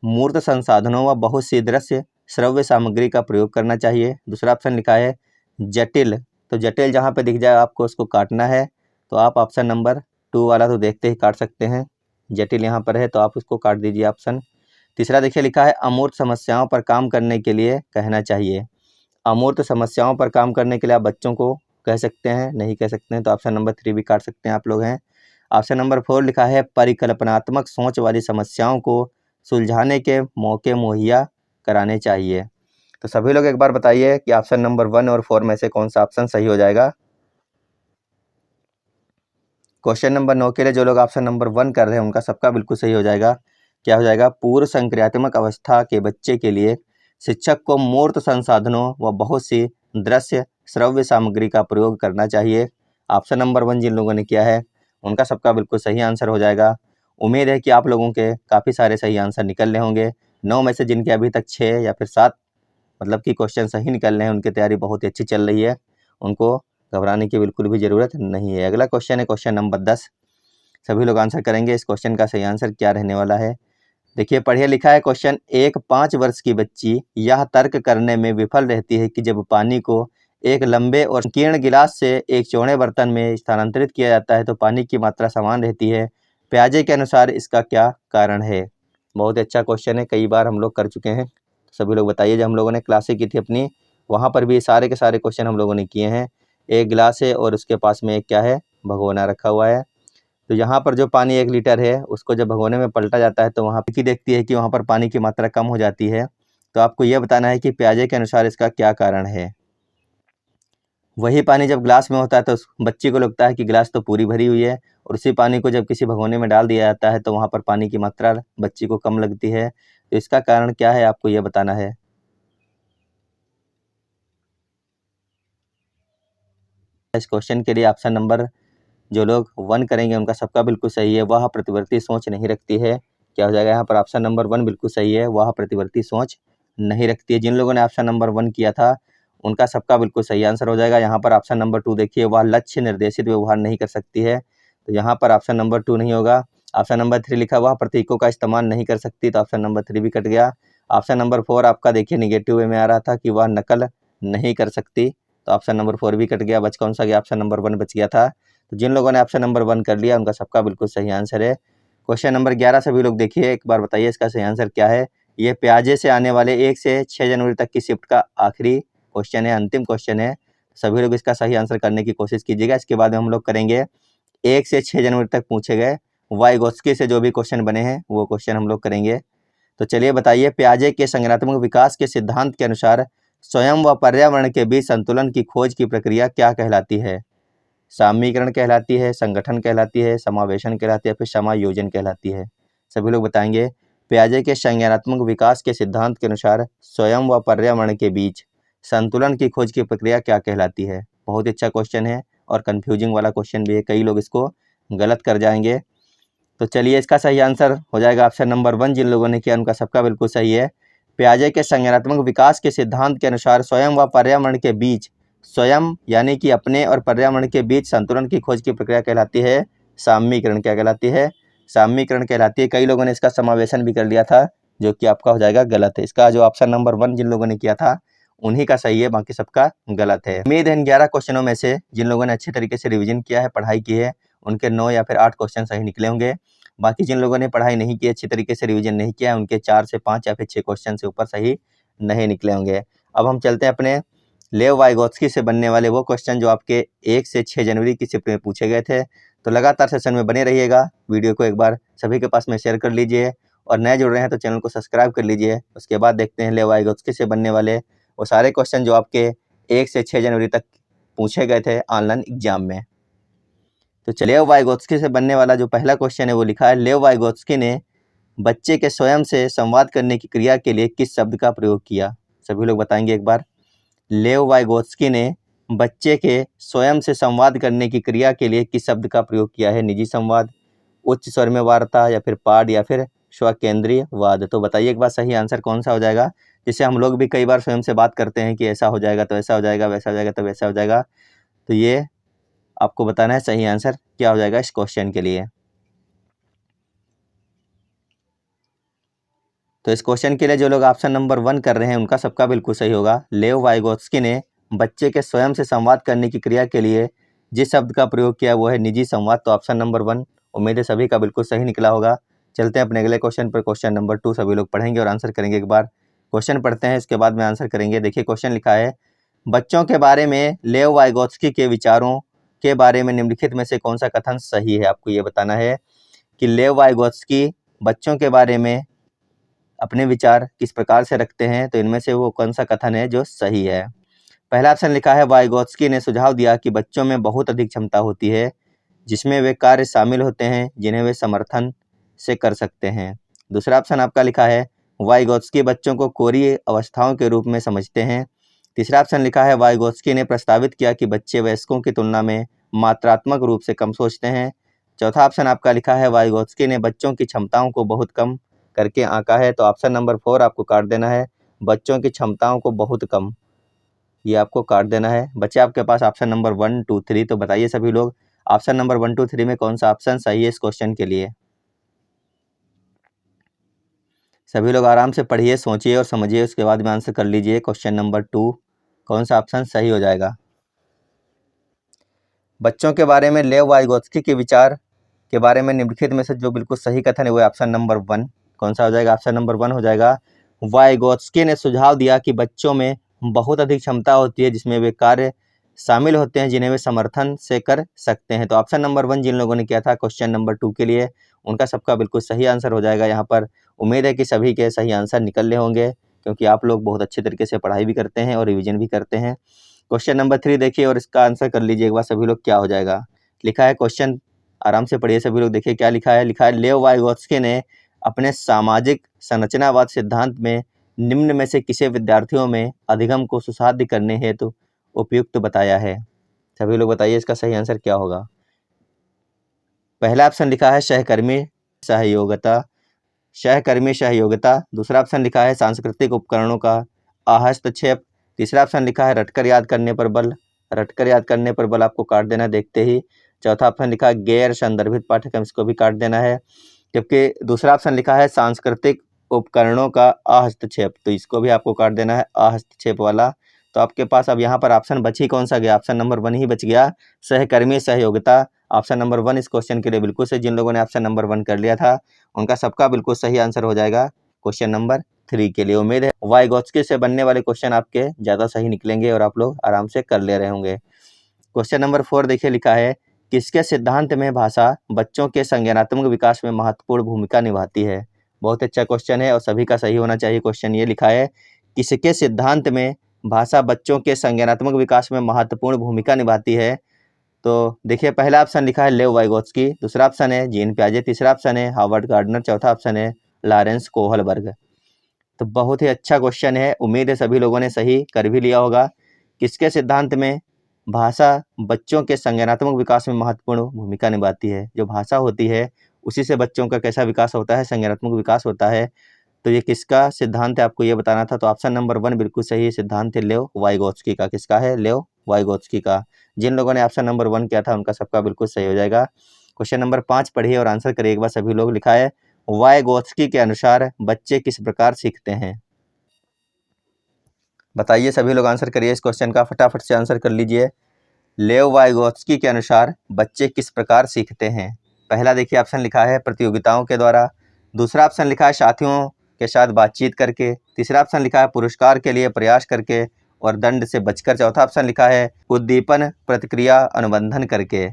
मूर्त संसाधनों व बहुत सी दृश्य श्रव्य सामग्री का प्रयोग करना चाहिए। दूसरा ऑप्शन लिखा है जटिल, तो जटिल जहाँ पे दिख जाए आपको उसको काटना है, तो आप ऑप्शन नंबर 2 वाला तो देखते ही काट सकते हैं, जटिल यहाँ पर है तो आप उसको काट दीजिए ऑप्शन। तीसरा देखिए लिखा है अमूर्त समस्याओं पर काम करने के लिए कहना चाहिए। अमूर्त समस्याओं पर काम करने के लिए आप बच्चों को कह सकते हैं, नहीं कह सकते हैं, तो ऑप्शन नंबर 3 भी काट सकते हैं आप लोग हैं। ऑप्शन नंबर 4 लिखा है परिकल्पनात्मक सोच वाली समस्याओं को सुलझाने के मौके मुहैया कराने चाहिए। तो सभी लोग एक बार बताइए कि ऑप्शन नंबर 1 और 4 में से कौन सा ऑप्शन सही हो जाएगा। क्वेश्चन नंबर 9 के लिए जो लोग ऑप्शन नंबर 1 कर रहे हैं उनका सबका बिल्कुल सही हो जाएगा। क्या हो जाएगा, पूर्व संक्रियात्मक अवस्था के बच्चे के लिए शिक्षक को मूर्त संसाधनों व बहुत सी दृश्य श्रव्य सामग्री का प्रयोग करना चाहिए। ऑप्शन नंबर 1 जिन लोगों ने किया है उनका सबका बिल्कुल सही आंसर हो जाएगा। उम्मीद है कि आप लोगों के काफ़ी सारे सही आंसर निकल रहे होंगे। 9 में से जिनके अभी तक 6 या फिर 7 मतलब कि क्वेश्चन सही निकल रहे हैं, उनकी तैयारी बहुत ही अच्छी चल रही है, उनको घबराने की बिल्कुल भी ज़रूरत नहीं है। अगला क्वेश्चन है क्वेश्चन नंबर 10, सभी लोग आंसर करेंगे। इस क्वेश्चन का सही आंसर क्या रहने वाला है, देखिए पढ़िए। लिखा है क्वेश्चन, एक 5 वर्ष की बच्ची यह तर्क करने में विफल रहती है कि जब पानी को एक लंबे और संकीर्ण गिलास से एक चौड़े बर्तन में स्थानांतरित किया जाता है तो पानी की मात्रा समान रहती है। पियाजे के अनुसार इसका क्या कारण है। बहुत अच्छा क्वेश्चन है, कई बार हम लोग कर चुके हैं। सभी लोग बताइए, जब हम लोगों ने क्लासें की थी अपनी, वहाँ पर भी सारे के सारे क्वेश्चन हम लोगों ने किए हैं। एक गिलास है और उसके पास में एक क्या है, भगोना रखा हुआ है। तो यहाँ पर जो पानी 1 लीटर है उसको जब भगोने में पलटा जाता है तो वहाँ की देखती है कि वहाँ पर पानी की मात्रा कम हो जाती है। तो आपको यह बताना है कि पियाजे के अनुसार इसका क्या कारण है। वही पानी जब ग्लास में होता है तो उस बच्ची को लगता है कि गिलास तो पूरी भरी हुई है, और उसी पानी को जब किसी भगोने में डाल दिया जाता है तो वहाँ पर पानी की मात्रा बच्ची को कम लगती है। तो इसका कारण क्या है आपको यह बताना है। इस क्वेश्चन के लिए ऑप्शन नंबर जो लोग 1 करेंगे उनका सबका बिल्कुल सही है, वह प्रतिवर्ती सोच नहीं रखती है। क्या हो जाएगा यहाँ पर, ऑप्शन नंबर 1 बिल्कुल सही है, वह प्रतिवर्ती सोच नहीं रखती है। जिन लोगों ने ऑप्शन नंबर 1 किया था उनका सबका बिल्कुल सही आंसर हो जाएगा। यहाँ पर ऑप्शन नंबर 2 देखिए, वह लक्ष्य निर्देशित व्यवहार नहीं कर सकती है, तो यहाँ पर ऑप्शन नंबर 2 नहीं होगा। ऑप्शन नंबर 3 लिखा हुआ प्रतीकों का इस्तेमाल नहीं कर सकती, तो ऑप्शन नंबर 3 भी कट गया। ऑप्शन नंबर 4 आपका देखिए निगेटिव वे में आ रहा था कि वह नकल नहीं कर सकती, तो ऑप्शन नंबर 4 भी कट गया। बच कौन सा गया, ऑप्शन नंबर 1 बच गया था। तो जिन लोगों ने ऑप्शन नंबर 1 कर लिया उनका सबका बिल्कुल सही आंसर है। क्वेश्चन नंबर 11 सभी लोग देखिए, एक बार बताइए इसका सही आंसर क्या है। ये प्याजे से आने वाले 1 से 6 जनवरी तक की शिफ्ट का आखिरी क्वेश्चन है, अंतिम क्वेश्चन है। सभी लोग इसका सही आंसर करने की कोशिश कीजिएगा। इसके बाद में हम लोग करेंगे 1 से 6 जनवरी तक पूछे गए वाइगोत्स्की से जो भी क्वेश्चन बने हैं वो क्वेश्चन हम लोग करेंगे। तो चलिए बताइए, प्याजे के संज्ञानात्मक विकास के सिद्धांत के अनुसार स्वयं व पर्यावरण के बीच संतुलन की खोज की प्रक्रिया क्या कहलाती है? साम्यीकरण कहलाती है, संगठन कहलाती है, समावेशन कहलाती है, फिर समायोजन कहलाती है। सभी लोग बताएंगे प्याजे के संज्ञानात्मक विकास के सिद्धांत के अनुसार स्वयं व पर्यावरण के बीच संतुलन की खोज की प्रक्रिया क्या कहलाती है। बहुत अच्छा क्वेश्चन है और कंफ्यूजिंग वाला क्वेश्चन भी है, कई लोग इसको गलत कर जाएंगे। तो चलिए इसका सही आंसर हो जाएगा ऑप्शन नंबर 1। जिन लोगों ने किया उनका सबका बिल्कुल सही है। प्याजे के संज्ञानात्मक विकास के सिद्धांत के अनुसार स्वयं व पर्यावरण के बीच, स्वयं यानी कि अपने और पर्यावरण के बीच संतुलन की खोज की प्रक्रिया कहलाती है साम्यीकरण। क्या कहलाती है? साम्यीकरण कहलाती है। कई लोगों ने इसका समावेशन भी कर लिया था, जो कि आपका हो जाएगा गलत है। इसका जो ऑप्शन नंबर 1 जिन लोगों ने किया था उन्हीं का सही है, बाकी सबका गलत है। उम्मीद है इन 11 क्वेश्चनों में से जिन लोगों ने अच्छे तरीके से रिवीजन किया है, पढ़ाई की है, उनके 9 या फिर 8 क्वेश्चन सही निकले होंगे। बाकी जिन लोगों ने पढ़ाई नहीं की, अच्छी तरीके से रिवीजन नहीं किया है, उनके 4 से 5 या फिर 6 क्वेश्चन से ऊपर सही नहीं निकले होंगे। अब हम चलते हैं अपने लेव वाइगोत्स्की से बनने वाले वो क्वेश्चन जो आपके 1 से 6 जनवरी की शिफ्ट में पूछे गए थे। तो लगातार सेशन में बने रहिएगा। वीडियो को एक बार सभी के पास में शेयर कर लीजिए और नए जुड़ रहे हैं तो चैनल को सब्सक्राइब कर लीजिए। उसके बाद देखते हैं लेव वाइगोत्स्की से बनने वाले वो सारे क्वेश्चन जो आपके 1 से 6 जनवरी तक पूछे गए थे ऑनलाइन एग्जाम में। तो चलिए लेव वाइगोत्स्की से बनने वाला जो पहला क्वेश्चन है वो लिखा है, लेव वाइगोत्स्की ने बच्चे के स्वयं से संवाद करने की क्रिया के लिए किस शब्द का प्रयोग किया? सभी लोग बताएंगे एक बार। लेव वाइगोत्स्की ने बच्चे के स्वयं से संवाद करने की क्रिया के लिए किस शब्द का प्रयोग किया है? निजी संवाद, उच्च स्वर में वार्ता, या फिर पाठ, या फिर स्वकेंद्रीय वाद। तो बताइए एक बार सही आंसर कौन सा हो जाएगा, जिससे हम लोग भी कई बार स्वयं से बात करते हैं कि ऐसा हो जाएगा तो ऐसा हो जाएगा, वैसा हो जाएगा तो वैसा हो जाएगा। तो ये आपको बताना है सही आंसर क्या हो जाएगा इस क्वेश्चन के लिए। तो इस क्वेश्चन के लिए जो लोग ऑप्शन नंबर 1 कर रहे हैं उनका सबका बिल्कुल सही होगा। लेव वाइगोत्स्की ने बच्चे के स्वयं से संवाद करने की क्रिया के लिए जिस शब्द का प्रयोग किया वो है निजी संवाद। तो ऑप्शन नंबर 1 उम्मीद है सभी का बिल्कुल सही निकला होगा। चलते हैं अपने अगले क्वेश्चन पर। क्वेश्चन नंबर 2 सभी लोग पढ़ेंगे और आंसर करेंगे। एक बार क्वेश्चन पढ़ते हैं, इसके बाद में आंसर करेंगे। देखिए क्वेश्चन लिखा है, बच्चों के बारे में लेव वाइगोत्स्की के विचारों के बारे में निम्नलिखित में से कौन सा कथन सही है? आपको ये बताना है कि लेव वाइगोत्स्की बच्चों के बारे में अपने विचार किस प्रकार से रखते हैं। तो इनमें से वो कौन सा कथन है जो सही है? पहला ऑप्शन लिखा है, वाइगोत्स्की ने सुझाव दिया कि बच्चों में बहुत अधिक क्षमता होती है जिसमें वे कार्य शामिल होते हैं जिन्हें वे समर्थन से कर सकते हैं। दूसरा ऑप्शन आपका लिखा है, वाइगोत्स्की बच्चों को कोरी अवस्थाओं के रूप में समझते हैं। तीसरा ऑप्शन लिखा है, वाइगोत्स्की ने प्रस्तावित किया कि बच्चे वयस्कों की तुलना में मात्रात्मक रूप से कम सोचते हैं। चौथा ऑप्शन आपका लिखा है, वाइगोत्स्की ने बच्चों की क्षमताओं को बहुत कम करके आंका है। तो ऑप्शन नंबर 4 आपको काट देना है, बच्चों की क्षमताओं को बहुत कम, ये आपको काट देना है। बच्चे आपके पास ऑप्शन नंबर 1, 2, 3। तो बताइए सभी लोग ऑप्शन नंबर 1, 2, 3 में कौन सा ऑप्शन सही है इस क्वेश्चन के लिए? सभी लोग आराम से पढ़िए, सोचिए और समझिए, उसके बाद में आंसर कर लीजिए। क्वेश्चन नंबर 2 कौन सा ऑप्शन सही हो जाएगा? बच्चों के बारे में लेव वाइगोत्स्की के विचार के बारे में निम्नलिखित में से जो बिल्कुल सही कथन है वो ऑप्शन नंबर 1। कौन सा हो जाएगा? ऑप्शन नंबर 1 हो जाएगा। वाइगोत्स्की ने सुझाव दिया कि बच्चों में बहुत अधिक क्षमता होती है जिसमें वे कार्य शामिल होते हैं जिन्हें वे समर्थन से कर सकते हैं। तो ऑप्शन नंबर 1 जिन लोगों ने किया था क्वेश्चन नंबर 2 के लिए, उनका सबका बिल्कुल सही आंसर हो जाएगा। यहाँ पर उम्मीद है कि सभी के सही आंसर निकल रहे होंगे, क्योंकि आप लोग बहुत अच्छे तरीके से पढ़ाई भी करते हैं और रिविजन भी करते हैं। क्वेश्चन नंबर 3 देखिए और इसका आंसर कर लीजिए एक बार सभी लोग, क्या हो जाएगा? लिखा है, क्वेश्चन आराम से पढ़िए सभी लोग, देखिए क्या लिखा है। लिखा है, लेव वाइगोत्स्की ने अपने सामाजिक संरचनावाद सिद्धांत में निम्न में से किसे विद्यार्थियों में अधिगम को सुसाध्य करने हेतु उपयुक्त बताया है? सभी लोग बताइए इसका सही आंसर क्या होगा। पहला ऑप्शन लिखा है सहकर्मी सहयोगिता, सहकर्मी सहयोगिता। दूसरा ऑप्शन लिखा है सांस्कृतिक उपकरणों का हस्तक्षेप। तीसरा ऑप्शन लिखा है रटकर याद करने पर बल, रटकर याद करने पर बल आपको काट देना देखते ही। चौथा ऑप्शन लिखा है गैर संदर्भित पाठ्यक्रम, इसको भी काट देना है। जबकि दूसरा ऑप्शन लिखा है सांस्कृतिक उपकरणों का हस्तक्षेप, तो इसको भी आपको काट देना है हस्तक्षेप वाला। तो आपके पास अब यहाँ पर ऑप्शन बची कौन सा गया? ऑप्शन नंबर 1 ही बच गया, सहकर्मी सहयोगिता। ऑप्शन नंबर 1 इस क्वेश्चन के लिए बिल्कुल सही। जिन लोगों ने ऑप्शन नंबर 1 कर लिया था उनका सबका बिल्कुल सही आंसर हो जाएगा क्वेश्चन नंबर 3 के लिए। उम्मीद है वाइगोत्स्की से बनने वाले क्वेश्चन आपके ज़्यादा सही निकलेंगे और आप लोग आराम से कर ले रहे होंगे। क्वेश्चन नंबर 4 देखिए, लिखा है किसके सिद्धांत में भाषा बच्चों के संज्ञानात्मक विकास में महत्वपूर्ण भूमिका निभाती है। बहुत अच्छा क्वेश्चन है और सभी का सही होना चाहिए। क्वेश्चन ये लिखा है, किसके सिद्धांत में भाषा बच्चों के संज्ञानात्मक विकास में महत्वपूर्ण भूमिका निभाती है। तो देखिए, पहला ऑप्शन लिखा है लेव वाइगोत्स्की, दूसरा ऑप्शन है जीन पियाजे, तीसरा ऑप्शन है हार्वर्ड गार्डनर, चौथा ऑप्शन है लॉरेंस कोहलबर्ग। तो बहुत ही अच्छा क्वेश्चन है, उम्मीद है सभी लोगों ने सही कर भी लिया होगा। किसके सिद्धांत में भाषा बच्चों के संज्ञानात्मक विकास में महत्वपूर्ण भूमिका निभाती है। जो भाषा होती है उसी से बच्चों का कैसा विकास होता है, संज्ञानात्मक विकास होता है। तो ये किसका सिद्धांत है आपको ये बताना था। तो ऑप्शन नंबर 1 बिल्कुल सही है, सिद्धांत है लेव वाइगोत्स्की का। किसका है? लेव वाइगोत्स्की का। जिन लोगों ने ऑप्शन नंबर 1 किया था उनका सबका बिल्कुल सही हो जाएगा। क्वेश्चन नंबर 5 पढ़िए और आंसर करिए एक बार सभी लोग। लिखा है, वाइगोत्स्की के अनुसार बच्चे किस प्रकार सीखते हैं। बताइए सभी लोग, आंसर करिए इस क्वेश्चन का, फटाफट से आंसर कर लीजिए। लेव वाइगोत्स्की के अनुसार बच्चे किस प्रकार सीखते हैं। पहला देखिए ऑप्शन लिखा है प्रतियोगिताओं के द्वारा, दूसरा ऑप्शन लिखा है साथियों के साथ बातचीत करके, तीसरा ऑप्शन लिखा है पुरस्कार के लिए प्रयास करके और दंड से बचकर, चौथा ऑप्शन लिखा है उद्दीपन प्रतिक्रिया अनुबंधन करके।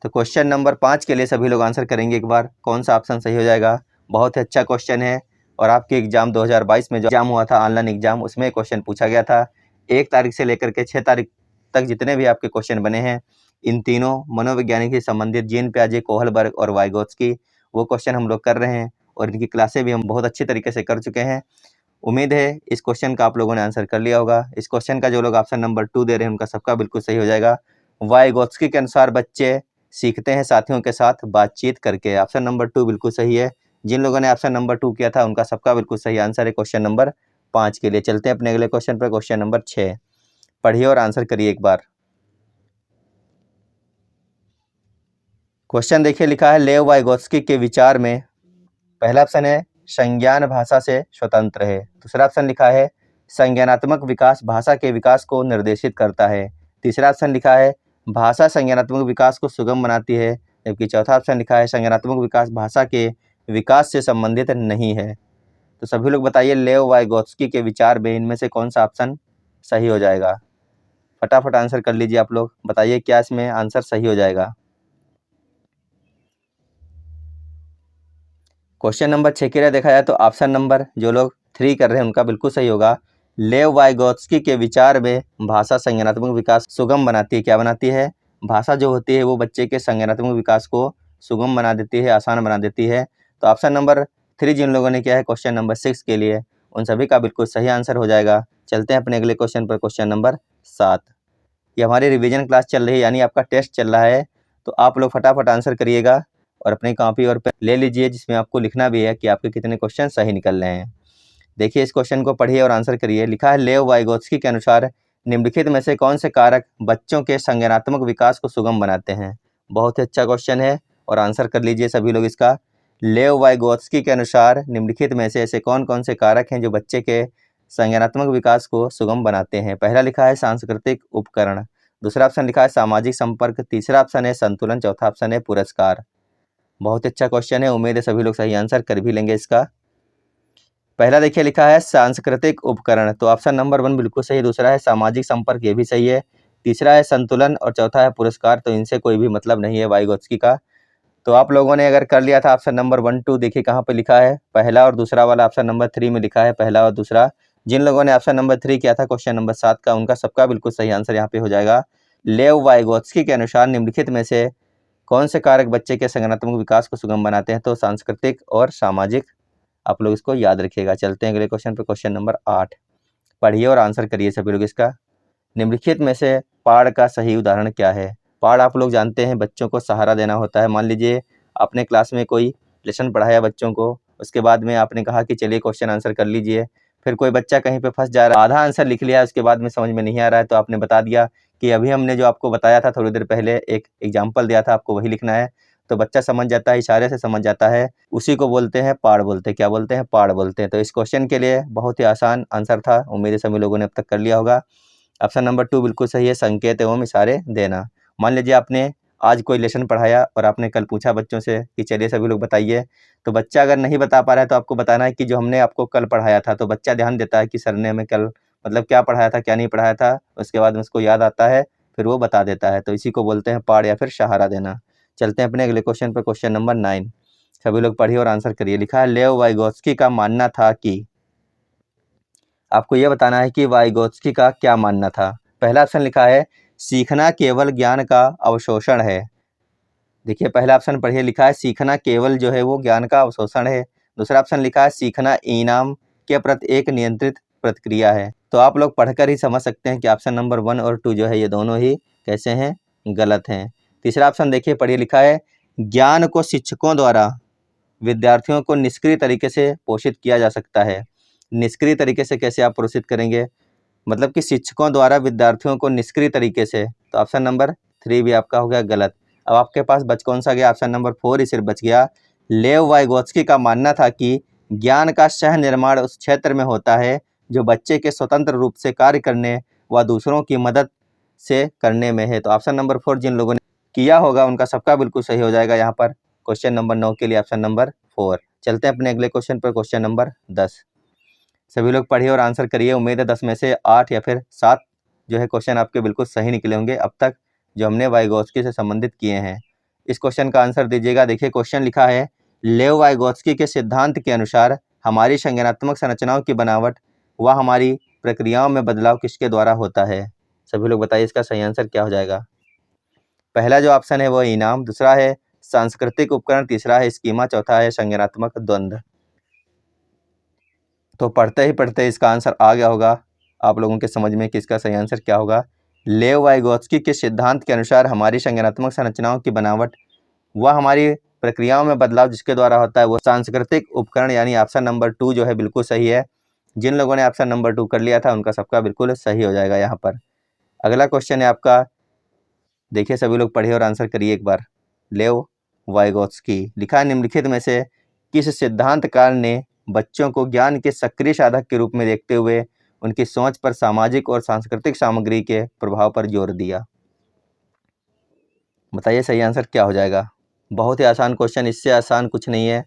तो क्वेश्चन नंबर 5 के लिए सभी लोग आंसर करेंगे एक बार, कौन सा ऑप्शन सही हो जाएगा। बहुत ही अच्छा क्वेश्चन है और आपके एग्जाम 2022 में जो एग्जाम हुआ था ऑनलाइन एग्जाम, उसमें क्वेश्चन पूछा गया था। 1 तारीख से लेकर के 6 तारीख तक जितने भी आपके क्वेश्चन बने हैं, इन तीनों मनोवैज्ञानिक से संबंधित जीन पियाजे, कोहलबर्ग और वाइगोत्स्की, वो क्वेश्चन हम लोग कर रहे हैं और इनकी क्लासें भी हम बहुत अच्छी तरीके से कर चुके हैं। उम्मीद है इस क्वेश्चन का आप लोगों ने आंसर कर लिया होगा। इस क्वेश्चन का जो लोग ऑप्शन नंबर 2 दे रहे हैं उनका सबका बिल्कुल सही हो जाएगा। वाइगोत्स्की के अनुसार बच्चे सीखते हैं साथियों के साथ बातचीत करके। ऑप्शन नंबर 2 बिल्कुल सही है। जिन लोगों ने ऑप्शन नंबर 2 किया था उनका सबका बिल्कुल सही आंसर है क्वेश्चन नंबर 5 के लिए। चलते हैं अपने अगले क्वेश्चन पर, क्वेश्चन नंबर 6 पढ़िए और आंसर करिए एक बार। क्वेश्चन देखिए, लिखा है लेव वाइगोत्स्की के विचार में, पहला ऑप्शन है संज्ञान भाषा से स्वतंत्र है, दूसरा ऑप्शन लिखा है संज्ञानात्मक विकास भाषा के विकास को निर्देशित करता है, तीसरा ऑप्शन लिखा है भाषा संज्ञानात्मक विकास को सुगम बनाती है, जबकि चौथा ऑप्शन लिखा है संज्ञानात्मक विकास भाषा के विकास से संबंधित नहीं है। तो सभी लोग बताइए लेव वाइगोत्स्की के विचार में इनमें से कौन सा ऑप्शन सही हो जाएगा। फटाफट आंसर कर लीजिए आप लोग, बताइए क्या इसमें आंसर सही हो जाएगा। क्वेश्चन नंबर 6 के लिए देखा जाए तो ऑप्शन नंबर जो लोग 3 कर रहे हैं उनका बिल्कुल सही होगा। लेव वाइगोत्स्की के विचार में भाषा संज्ञानात्मक विकास सुगम बनाती है। क्या बनाती है? भाषा जो होती है वो बच्चे के संज्ञानात्मक विकास को सुगम बना देती है, आसान बना देती है। तो ऑप्शन नंबर 3 जिन लोगों ने किया है क्वेश्चन नंबर 6 के लिए, उन सभी का बिल्कुल सही आंसर हो जाएगा। चलते हैं अपने अगले क्वेश्चन पर, क्वेश्चन नंबर 7। ये हमारी रिवीजन क्लास चल रही है, यानी आपका टेस्ट चल रहा है। तो आप लोग फटाफट आंसर करिएगा और अपनी कॉपी और पेन ले लीजिए, जिसमें आपको लिखना भी है कि आपके कितने क्वेश्चन सही निकल रहे हैं। देखिए इस क्वेश्चन को पढ़िए और आंसर करिए। लिखा है लेव वाइगोत्स्की के अनुसार निम्नलिखित में से कौन से कारक बच्चों के संज्ञानात्मक विकास को सुगम बनाते हैं। बहुत ही अच्छा क्वेश्चन है और आंसर कर लीजिए सभी लोग इसका। लेव वाइगोत्स्की के अनुसार निम्नलिखित में से ऐसे कौन कौन से कारक हैं जो बच्चे के संज्ञानात्मक विकास को सुगम बनाते हैं। पहला लिखा है सांस्कृतिक उपकरण, दूसरा ऑप्शन लिखा है सामाजिक संपर्क, तीसरा ऑप्शन है संतुलन, चौथा ऑप्शन है पुरस्कार। बहुत अच्छा क्वेश्चन है, उम्मीद है सभी लोग सही आंसर कर भी लेंगे इसका। पहला देखिए लिखा है सांस्कृतिक उपकरण, तो ऑप्शन नंबर 1 बिल्कुल सही, दूसरा है सामाजिक संपर्क, ये भी सही है, तीसरा है संतुलन और चौथा है पुरस्कार। तो इनसे कोई भी मतलब नहीं है वाइगोत्स्की का। तो आप लोगों ने अगर कर लिया था ऑप्शन नंबर 1, 2, देखिए कहाँ पे लिखा है, पहला और दूसरा वाला ऑप्शन नंबर 3 में लिखा है पहला और दूसरा। जिन लोगों ने ऑप्शन नंबर 3 किया था क्वेश्चन नंबर 7 का, उनका सबका बिल्कुल सही आंसर यहाँ पे हो जाएगा। लेव वाइगोत्स्की के अनुसार निम्नलिखित में से कौन से कारक बच्चे के संज्ञानात्मक विकास को सुगम बनाते हैं। तो सांस्कृतिक और सामाजिक, आप लोग इसको याद रखिएगा। चलते हैं अगले क्वेश्चन पर, क्वेश्चन नंबर 8 पढ़िए और आंसर करिए सभी लोग इसका। निम्नलिखित में से पाड़ का सही उदाहरण क्या है। पाड़ आप लोग जानते हैं बच्चों को सहारा देना होता है। मान लीजिए आपने क्लास में कोई लेसन पढ़ाया बच्चों को, उसके बाद में आपने कहा कि चलिए क्वेश्चन आंसर कर लीजिए, फिर कोई बच्चा कहीं पे फंस जा रहा है, आधा आंसर लिख लिया, उसके बाद में समझ में नहीं आ रहा है, तो आपने बता दिया कि अभी हमने जो आपको बताया था थोड़ी देर पहले, एक एग्जाम्पल दिया था, आपको वही लिखना है। तो बच्चा समझ जाता है, इशारे से समझ जाता है, उसी को बोलते हैं पाड़ बोलते हैं। क्या बोलते हैं? पाड़ बोलते हैं। तो इस क्वेश्चन के लिए बहुत ही आसान आंसर था, उम्मीद है सभी लोगों ने अब तक कर लिया होगा। ऑप्शन नंबर 2 बिल्कुल सही है, संकेत एवं इशारे देना। मान लीजिए आपने आज कोई लेसन पढ़ाया और आपने कल पूछा बच्चों से कि चलिए सभी लोग बताइए, तो बच्चा अगर नहीं बता पा रहा है तो आपको बताना है कि जो हमने आपको कल पढ़ाया था। तो बच्चा ध्यान देता है कि सर ने हमें कल मतलब क्या पढ़ाया था, क्या नहीं पढ़ाया था, उसके बाद उसको याद आता है, फिर वो बता देता है। तो इसी को बोलते हैं पाठ या फिर सहारा देना। चलते हैं अपने अगले क्वेश्चन पर, क्वेश्चन नंबर 9। सभी लोग पढ़िए और आंसर करिए। लिखा है लेव वाइगोत्स्की का मानना था कि, आपको यह बताना है कि वाइगोत्स्की का क्या मानना था। पहला ऑप्शन लिखा है सीखना केवल ज्ञान का अवशोषण है। देखिए पहला ऑप्शन पढ़िए, लिखा है सीखना केवल जो है वो ज्ञान का अवशोषण है। दूसरा ऑप्शन लिखा है सीखना इनाम के प्रति एक नियंत्रित प्रतिक्रिया है। तो आप लोग पढ़कर ही समझ सकते हैं कि ऑप्शन नंबर 1 और 2 जो है ये दोनों ही कैसे हैं, गलत हैं। तीसरा ऑप्शन देखिए पढ़िए, लिखा है ज्ञान को शिक्षकों द्वारा विद्यार्थियों को निष्क्रिय तरीके से पोषित किया जा सकता है। निष्क्रिय तरीके से कैसे आप पोषित करेंगे, मतलब कि शिक्षकों द्वारा विद्यार्थियों को निष्क्रिय तरीके से। तो ऑप्शन नंबर 3 भी आपका हो गया गलत। अब आपके पास बच कौन सा गया, ऑप्शन नंबर 4 ही सिर्फ बच गया। लेव वाइगोत्स्की का मानना था कि ज्ञान का सह निर्माण उस क्षेत्र में होता है जो बच्चे के स्वतंत्र रूप से कार्य करने व दूसरों की मदद से करने में है। तो ऑप्शन नंबर 4 जिन लोगों ने किया होगा उनका सबका बिल्कुल सही हो जाएगा यहाँ पर। क्वेश्चन नंबर 9 के लिए ऑप्शन नंबर 4। चलते हैं अपने अगले क्वेश्चन पर, क्वेश्चन नंबर 10। सभी लोग पढ़िए और आंसर करिए। उम्मीद है 10 में से 8 या फिर 7 जो है क्वेश्चन आपके बिल्कुल सही निकले होंगे अब तक जो हमने वाइगोत्स्की से संबंधित किए हैं। इस क्वेश्चन का आंसर दीजिएगा। देखिए क्वेश्चन लिखा है लेव वाइगोत्स्की के सिद्धांत के अनुसार हमारी संज्ञानात्मक संरचनाओं की बनावट व हमारी प्रक्रियाओं में बदलाव किसके द्वारा होता है। सभी लोग बताइए इसका सही आंसर क्या हो जाएगा। पहला जो ऑप्शन है वो इनाम, दूसरा है सांस्कृतिक उपकरण, तीसरा है स्कीमा, चौथा है संज्ञानात्मक द्वंद्व। तो पढ़ते ही पढ़ते इसका आंसर आ गया होगा आप लोगों के समझ में कि इसका सही आंसर क्या होगा। लेव वाइगोत्स्की के सिद्धांत के अनुसार हमारी संज्ञानात्मक संरचनाओं की बनावट व हमारी प्रक्रियाओं में बदलाव जिसके द्वारा होता है वो सांस्कृतिक उपकरण, यानी ऑप्शन नंबर 2 जो है बिल्कुल सही है। जिन लोगों ने ऑप्शन नंबर 2 कर लिया था उनका सबका बिल्कुल सही हो जाएगा यहाँ पर। अगला क्वेश्चन है आपका, देखिए सभी लोग पढ़िए और आंसर करिए एक बार। लेव वाइगोत्स्की, लिखा है निम्नलिखित में से किस सिद्धांतकार ने बच्चों को ज्ञान के सक्रिय साधक के रूप में देखते हुए उनकी सोच पर सामाजिक और सांस्कृतिक सामग्री के प्रभाव पर जोर दिया। बताइए सही आंसर क्या हो जाएगा। बहुत ही आसान क्वेश्चन, इससे आसान कुछ नहीं है।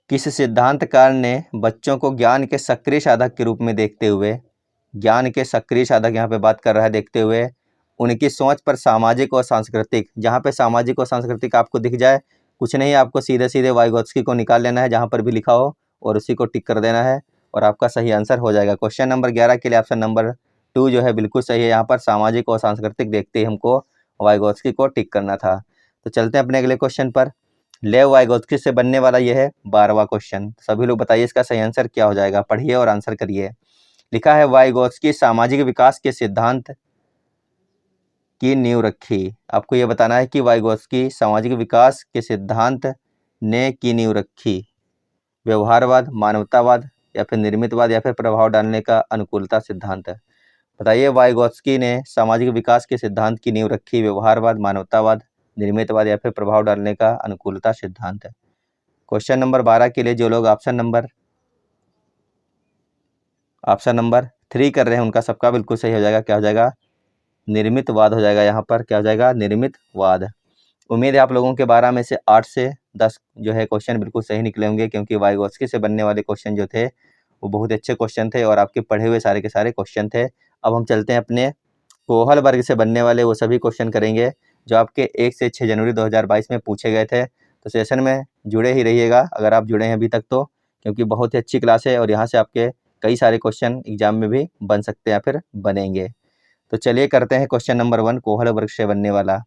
किस सिद्धांतकार ने बच्चों को ज्ञान के सक्रिय साधक के रूप में देखते हुए, ज्ञान के सक्रिय साधक यहाँ पे बात कर रहा है, देखते हुए उनकी सोच पर सामाजिक और सांस्कृतिक, जहाँ पे सामाजिक और सांस्कृतिक आपको दिख जाए कुछ नहीं, आपको सीधे सीधे वाइगोत्स्की को निकाल लेना है जहाँ पर भी लिखा हो और उसी को टिक कर देना है और आपका सही आंसर हो जाएगा। क्वेश्चन नंबर 11 के लिए ऑप्शन नंबर 2 जो है बिल्कुल सही है। यहाँ पर सामाजिक और सांस्कृतिक देखते ही हमको वाइगोत्स्की को टिक करना था। तो चलते हैं अपने अगले क्वेश्चन पर। लेव वाइगोत्स्की से बनने वाला यह है 12वां क्वेश्चन। सभी लोग बताइए इसका सही आंसर क्या हो जाएगा। पढ़िए और आंसर करिए। लिखा है वाइगोत्स्की सामाजिक विकास के सिद्धांत की नींव रखी। आपको यह बताना है कि वाइगोत्स्की सामाजिक विकास के सिद्धांत ने की नींव रखी। व्यवहारवाद, मानवतावाद या फिर निर्मितवाद या फिर प्रभाव डालने का अनुकूलता सिद्धांत। बताइए वाइगोत्स्की ने सामाजिक विकास के सिद्धांत की नींव रखी। व्यवहारवाद, मानवतावाद, निर्मितवाद या फिर प्रभाव डालने का अनुकूलता सिद्धांत। क्वेश्चन नंबर 12 के लिए जो लोग ऑप्शन नंबर 3 कर रहे हैं उनका सबका बिल्कुल सही हो जाएगा। क्या हो जाएगा, निर्मितवाद हो जाएगा। यहाँ पर क्या हो जाएगा, निर्मितवाद। उम्मीद है आप लोगों के 12 में से 8 से 10 जो है क्वेश्चन बिल्कुल सही निकले होंगे, क्योंकि वाइगोत्स्की से बनने वाले क्वेश्चन जो थे वो बहुत अच्छे क्वेश्चन थे और आपके पढ़े हुए सारे के सारे क्वेश्चन थे। अब हम चलते हैं अपने कोहल वर्ग से बनने वाले वो सभी क्वेश्चन करेंगे जो आपके 1 से 6 जनवरी 2022 में पूछे गए थे। तो सेशन में जुड़े ही रहिएगा अगर आप जुड़े हैं अभी तक तो, क्योंकि बहुत ही अच्छी क्लास है और यहाँ से आपके कई सारे क्वेश्चन एग्जाम में भी बन सकते हैं या फिर बनेंगे। तो चलिए करते हैं क्वेश्चन नंबर 1 कोहल वर्ग से बनने वाला।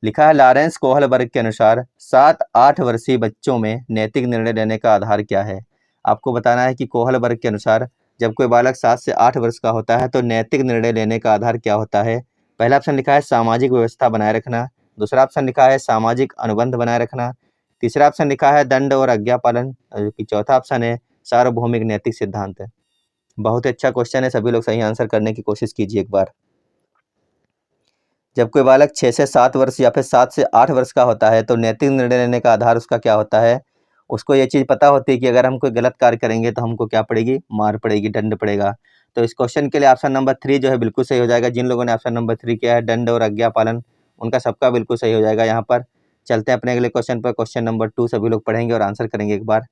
लिखा है लॉरेंस कोहल वर्ग के अनुसार 7-8 वर्षीय बच्चों में नैतिक निर्णय लेने का आधार क्या है। आपको बताना है कि कोहल वर्ग के अनुसार जब कोई बालक 7 से 8 वर्ष का होता है तो नैतिक निर्णय लेने का आधार क्या होता है। पहला ऑप्शन लिखा है सामाजिक व्यवस्था बनाए रखना, दूसरा ऑप्शन लिखा है सामाजिक अनुबंध बनाए रखना, तीसरा ऑप्शन लिखा है दंड और आज्ञा पालन, जबकि चौथा ऑप्शन है सार्वभौमिक नैतिक सिद्धांत। बहुत अच्छा क्वेश्चन है, सभी लोग सही आंसर करने की कोशिश कीजिए एक बार। जब कोई बालक 6 से 7 वर्ष या फिर 7 से 8 वर्ष का होता है तो नैतिक निर्णय लेने का आधार उसका क्या होता है। उसको ये चीज़ पता होती है कि अगर हम कोई गलत कार्य करेंगे तो हमको क्या पड़ेगी, मार पड़ेगी, दंड पड़ेगा। तो इस क्वेश्चन के लिए ऑप्शन नंबर 3 जो है बिल्कुल सही हो जाएगा। जिन लोगों ने ऑप्शन नंबर 3 किया है, दंड और आज्ञा पालन, उनका सबका बिल्कुल सही हो जाएगा यहाँ पर। चलते हैं अपने अगले क्वेश्चन पर। क्वेश्चन नंबर 2 सभी लोग पढ़ेंगे और आंसर करेंगे एक बार।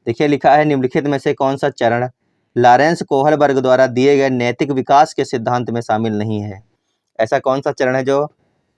देखिए लिखा है, निम्नलिखित में से कौन सा चरण लॉरेंस कोहलबर्ग द्वारा दिए गए नैतिक विकास के सिद्धांत में शामिल नहीं है? ऐसा कौन सा चरण है जो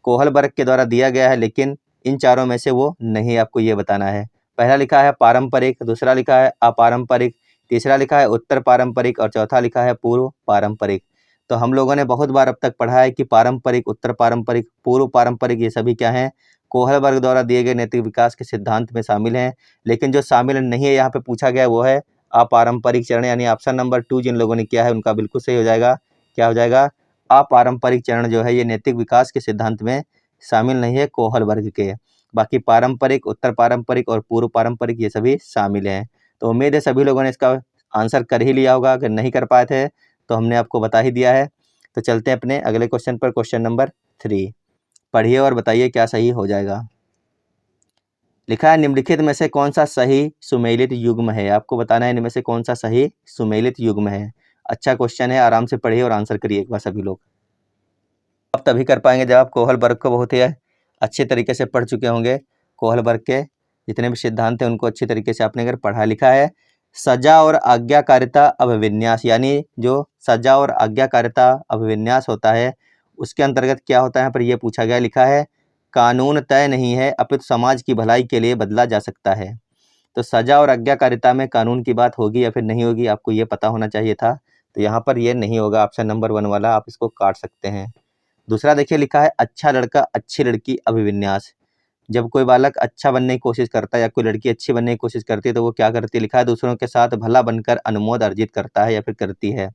कोहलबर्ग के द्वारा दिया गया है लेकिन इन चारों में से वो नहीं, आपको ये बताना है। पहला लिखा है पारंपरिक, दूसरा लिखा है अपारंपरिक, तीसरा लिखा है उत्तर पारंपरिक और चौथा लिखा है पूर्व पारंपरिक। तो हम लोगों ने बहुत बार अब तक पढ़ा है कि पारंपरिक, उत्तर पारंपरिक, पूर्व पारंपरिक, ये सभी क्या हैं, कोहलबर्ग द्वारा दिए गए नैतिक विकास के सिद्धांत में शामिल हैं। लेकिन जो शामिल नहीं है यहाँ पे पूछा गया वो है अपारंपरिक चरण, यानी ऑप्शन नंबर 2 जिन लोगों ने किया है उनका बिल्कुल सही हो जाएगा। क्या हो जाएगा? अपारंपरिक चरण जो है ये नैतिक विकास के सिद्धांत में शामिल नहीं है कोहलबर्ग के। बाकी पारंपरिक, उत्तर पारंपरिक और पूर्व पारंपरिक ये सभी शामिल हैं। तो उम्मीद है सभी लोगों ने इसका आंसर कर ही लिया होगा। अगर नहीं कर पाए थे तो हमने आपको बता ही दिया है। तो चलते हैं अपने अगले क्वेश्चन पर। क्वेश्चन नंबर 3 पढ़िए और बताइए क्या सही हो जाएगा। लिखा है, निम्नलिखित में से कौन सा सही सुमेलित युग्म है? आपको बताना है इनमें से कौन सा सही सुमेलित युग्म है। अच्छा क्वेश्चन है, आराम से पढ़िए और आंसर करिए एक बार सभी लोग। आप तभी कर पाएंगे जब आप कोहलबर्ग को बहुत ही अच्छे तरीके से पढ़ चुके होंगे। कोहलबर्ग के जितने भी सिद्धांत हैं उनको अच्छे तरीके से आपने अगर पढ़ा लिखा है। सजा और आज्ञाकारिता अभिविन्यास, यानी जो सजा और आज्ञाकारिता अभिविन्यास होता है उसके अंतर्गत क्या होता है, यहाँ पर यह पूछा गया। लिखा है, कानून तय नहीं है अपितु समाज की भलाई के लिए बदला जा सकता है। तो सजा और आज्ञाकारिता में कानून की बात होगी या फिर नहीं होगी, आपको ये पता होना चाहिए था। तो यहाँ पर ये नहीं होगा, ऑप्शन नंबर 1 वाला, आप इसको काट सकते हैं। दूसरा देखिए, लिखा है अच्छा लड़का अच्छी लड़की अभिविन्यास। जब कोई बालक अच्छा बनने की कोशिश करता है या कोई लड़की अच्छी बनने की कोशिश करती है तो वो क्या करती है? लिखा है, दूसरों के साथ भला बनकर अनुमोद अर्जित करता है या फिर करती है।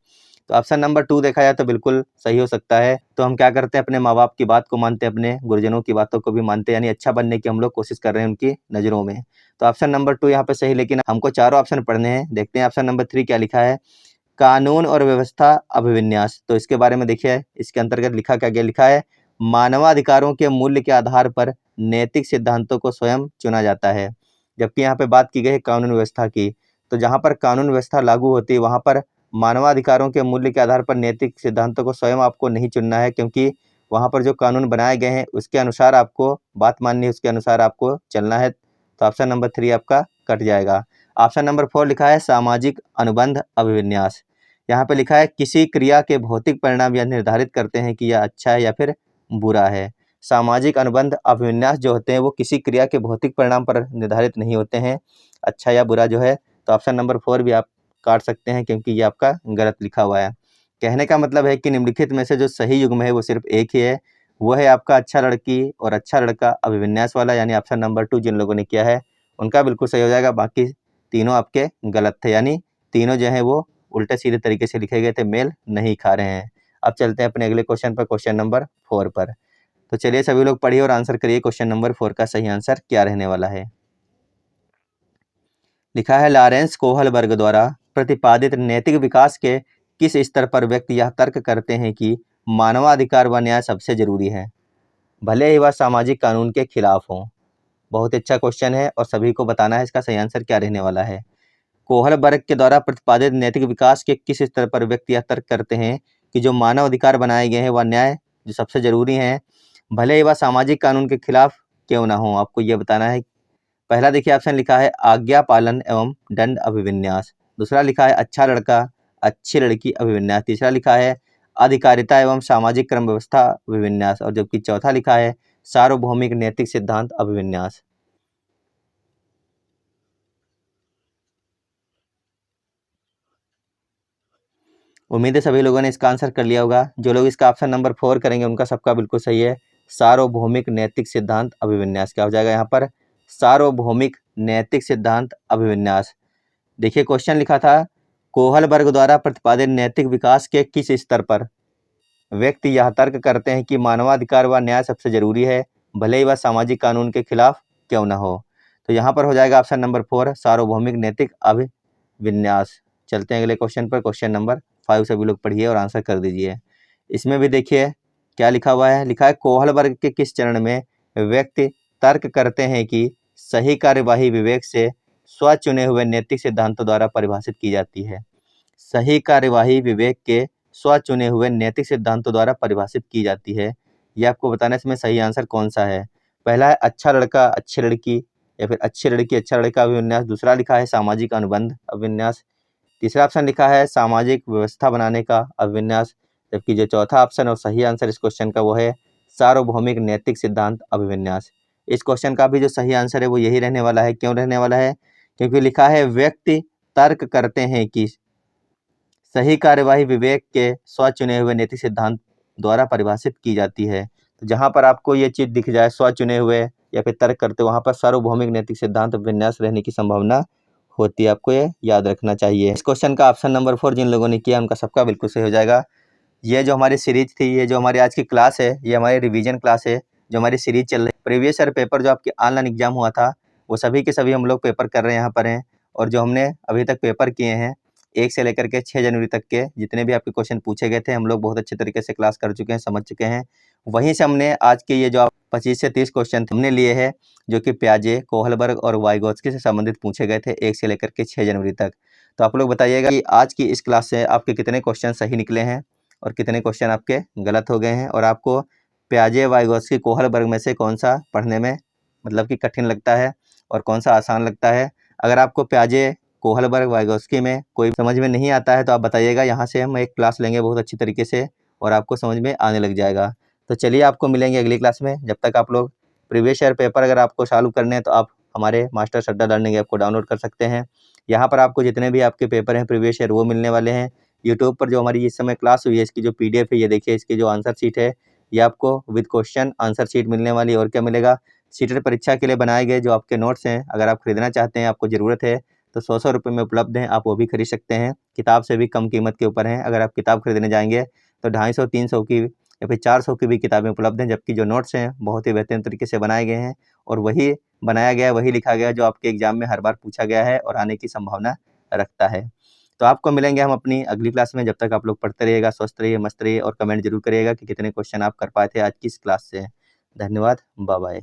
तो ऑप्शन नंबर 2 देखा जाए तो बिल्कुल सही हो सकता है। तो हम क्या करते हैं, अपने माँ बाप की बात को मानते हैं, अपने गुरुजनों की बातों को भी मानते हैं, यानी अच्छा बनने की हम लोग कोशिश कर रहे हैं उनकी नज़रों में। तो ऑप्शन नंबर 2 यहाँ पे सही, लेकिन हमको चारों ऑप्शन पढ़ने हैं। देखते हैं ऑप्शन नंबर 3 क्या लिखा है, कानून और व्यवस्था अभिविन्यास। तो इसके बारे में देखिए, इसके अंतर्गत लिखा क्या गया। लिखा है, मानवाधिकारों के मूल्य के आधार पर नैतिक सिद्धांतों को स्वयं चुना जाता है। जबकि यहाँ पे बात की गई है कानून व्यवस्था की। तो जहाँ पर कानून व्यवस्था लागू होती है वहाँ पर मानवाधिकारों के मूल्य के आधार पर नैतिक सिद्धांतों को स्वयं आपको नहीं चुनना है, क्योंकि वहाँ पर जो कानून बनाए गए हैं उसके अनुसार आपको बात माननी है, उसके अनुसार आपको चलना है। तो ऑप्शन नंबर 3 आपका कट जाएगा। ऑप्शन नंबर 4 लिखा है, सामाजिक अनुबंध अभिविन्यास। यहाँ पे लिखा है, किसी क्रिया के भौतिक परिणाम यह निर्धारित करते हैं कि यह अच्छा है या फिर बुरा है। सामाजिक अनुबंध अभिविन्यास जो होते हैं वो किसी क्रिया के भौतिक परिणाम पर निर्धारित नहीं होते हैं, अच्छा या बुरा जो है। तो ऑप्शन नंबर 4 भी आप काट सकते हैं क्योंकि ये आपका गलत लिखा हुआ है। कहने का मतलब है कि निम्नलिखित में से जो सही युग्म है वो सिर्फ एक ही है, वो है आपका अच्छा लड़की और अच्छा लड़का अभिविन्यास वाला, यानी ऑप्शन नंबर 2 जिन लोगों ने किया है उनका बिल्कुल सही हो जाएगा। बाकी तीनों आपके गलत थे, यानी तीनों जो है वो उल्टे सीधे तरीके से लिखे गए थे, मेल नहीं खा रहे हैं। अब चलते हैं अपने अगले क्वेश्चन पर, क्वेश्चन नंबर 4 पर। तो चलिए सभी लोग पढ़िए और आंसर करिए, क्वेश्चन नंबर 4 का सही आंसर क्या रहने वाला है। लिखा है, लॉरेंस कोहलबर्ग द्वारा प्रतिपादित नैतिक विकास के किस स्तर पर व्यक्ति यह तर्क करते हैं कि मानवाधिकार व न्याय सबसे जरूरी है, भले ही वह सामाजिक कानून के खिलाफ हो। बहुत अच्छा क्वेश्चन है और सभी को बताना है इसका सही आंसर क्या रहने वाला है। कोहलबर्ग के द्वारा प्रतिपादित नैतिक विकास के किस स्तर पर व्यक्ति यह तर्क करते हैं कि जो मानव अधिकार बनाए गए हैं वह न्याय जो सबसे जरूरी है, भले ही वह सामाजिक कानून के खिलाफ क्यों ना हो। आपको यह बताना है। पहला देखिए ऑप्शन लिखा है, आज्ञा पालन एवं दंड अभिविन्यास। दूसरा लिखा है, अच्छा लड़का अच्छी लड़की अभिविन्यास। तीसरा लिखा है, अधिकारिता एवं सामाजिक क्रम व्यवस्था अभिविन्यास। और जबकि चौथा लिखा है, सार्वभौमिक नैतिक सिद्धांत अभिविन्यास। उम्मीद है सभी लोगों ने इसका आंसर कर लिया होगा। जो लोग इसका ऑप्शन नंबर 4 करेंगे उनका सबका बिल्कुल सही है, सार्वभौमिक नैतिक सिद्धांत अभिविन्यास। क्या हो जाएगा यहाँ पर, सार्वभौमिक नैतिक सिद्धांत अभिविन्यास। देखिए क्वेश्चन लिखा था, कोहलबर्ग द्वारा प्रतिपादित नैतिक विकास के किस स्तर पर व्यक्ति यह तर्क करते हैं कि मानवाधिकार व न्याय सबसे जरूरी है, भले ही वह सामाजिक कानून के खिलाफ क्यों न हो। तो यहाँ पर हो जाएगा ऑप्शन नंबर 4, सार्वभौमिक नैतिक अभिविन्यास। चलते हैं अगले क्वेश्चन पर, क्वेश्चन नंबर 5 सभी लोग पढ़िए और आंसर कर दीजिए। इसमें भी देखिए क्या लिखा हुआ है। लिखा है, कोहलबर्ग के किस चरण में व्यक्ति तर्क करते हैं कि सही कार्यवाही विवेक से स्वचुने हुए नैतिक सिद्धांतों द्वारा परिभाषित की जाती है? सही कार्यवाही विवेक के स्वचुने हुए नैतिक सिद्धांतों द्वारा परिभाषित की जाती है। ये आपको बताना है इसमें सही आंसर कौन सा है। पहला है अच्छा लड़का अच्छी लड़की, या फिर अच्छी लड़की अच्छा लड़का अभिविन्यास। दूसरा लिखा है सामाजिक अनुबंध अभिविन्यास। तीसरा ऑप्शन लिखा है सामाजिक व्यवस्था बनाने का अभिविन्यास। जबकि जो चौथा ऑप्शन और सही आंसर इस क्वेश्चन का वो है सार्वभौमिक नैतिक सिद्धांत अभिविन्यास। इस क्वेश्चन का भी जो सही आंसर है वो यही रहने वाला है। क्यों रहने वाला है? क्योंकि लिखा है व्यक्ति तर्क करते हैं कि सही कार्यवाही विवेक के स्वचुने हुए नैतिक सिद्धांत द्वारा परिभाषित की जाती है। तो जहां पर आपको ये चीज दिख जाए स्वचुने हुए या फिर तर्क करते, वहां पर सार्वभौमिक नैतिक सिद्धांत विन्यास रहने की संभावना होती है। आपको ये याद रखना चाहिए। इस क्वेश्चन का ऑप्शन नंबर 4 जिन लोगों ने किया उनका सबका बिल्कुल सही हो जाएगा। ये जो हमारी सीरीज थी, ये जो हमारी आज की क्लास है, ये हमारी रिवीजन क्लास है जो हमारी सीरीज चल रही है। प्रीवियस ईयर पेपर जो आपके ऑनलाइन एग्जाम हुआ था वो सभी के सभी हम लोग पेपर कर रहे हैं यहाँ पर हैं। और जो हमने अभी तक पेपर किए हैं 1 से लेकर के 6 जनवरी तक के जितने भी आपके क्वेश्चन पूछे गए थे हम लोग बहुत अच्छे तरीके से क्लास कर चुके हैं, समझ चुके हैं। वहीं से हमने आज के ये जो 25 से 30 क्वेश्चन हमने लिए हैं जो कि प्याजे, कोहलबर्ग और वाइगोत्स्की से संबंधित पूछे गए थे 1 से लेकर के 6 जनवरी तक। तो आप लोग बताइएगा कि आज की इस क्लास से आपके कितने क्वेश्चन सही निकले हैं और कितने क्वेश्चन आपके गलत हो गए हैं, और आपको प्याजे, वाइगोत्स्की, कोहलबर्ग में से कौन सा पढ़ने में मतलब कि कठिन लगता है और कौन सा आसान लगता है। अगर आपको प्याजे, कोहलबर्ग, वाइगोत्स्की में कोई समझ में नहीं आता है तो आप बताइएगा, यहाँ से हम एक क्लास लेंगे बहुत अच्छी तरीके से और आपको समझ में आने लग जाएगा। तो चलिए आपको मिलेंगे अगली क्लास में। जब तक आप लोग प्रीवियस ईयर पेपर अगर आपको सॉल्व करने हैं तो आप हमारे मास्टर सड्डा लर्निंग ऐप को डाउनलोड कर सकते हैं। यहाँ पर आपको जितने भी आपके पेपर हैं प्रीवियस ईयर वो मिलने वाले हैं। यूट्यूब पर जो हमारी इस समय क्लास हुई है इसकी जो PDF है ये देखिए, इसकी जो आंसर शीट है ये आपको विद क्वेश्चन आंसर शीट मिलने वाली है। और क्या मिलेगा? सीटेट परीक्षा के लिए बनाए गए जो आपके नोट्स हैं, अगर आप खरीदना चाहते हैं, आपको ज़रूरत है तो 100 रुपये में उपलब्ध हैं, आप वो भी खरीद सकते हैं। किताब से भी कम कीमत के ऊपर हैं। अगर आप किताब खरीदने जाएंगे तो 250, 300 की या फिर 400 की भी किताबें उपलब्ध हैं। जबकि जो नोट्स हैं बहुत ही बेहतरीन तरीके से बनाए गए हैं और वही बनाया गया है, वही लिखा गया है जो आपके एग्जाम में हर बार पूछा गया है और आने की संभावना रखता है। तो आपको मिलेंगे हम अपनी अगली क्लास में। जब तक आप लोग पढ़ते रहिएगा, स्वस्थ रहिए, मस्त रहिए और कमेंट जरूर करिएगा कि कितने क्वेश्चन आप कर पाए थे आज की इस क्लास से। धन्यवाद, बाय बाय।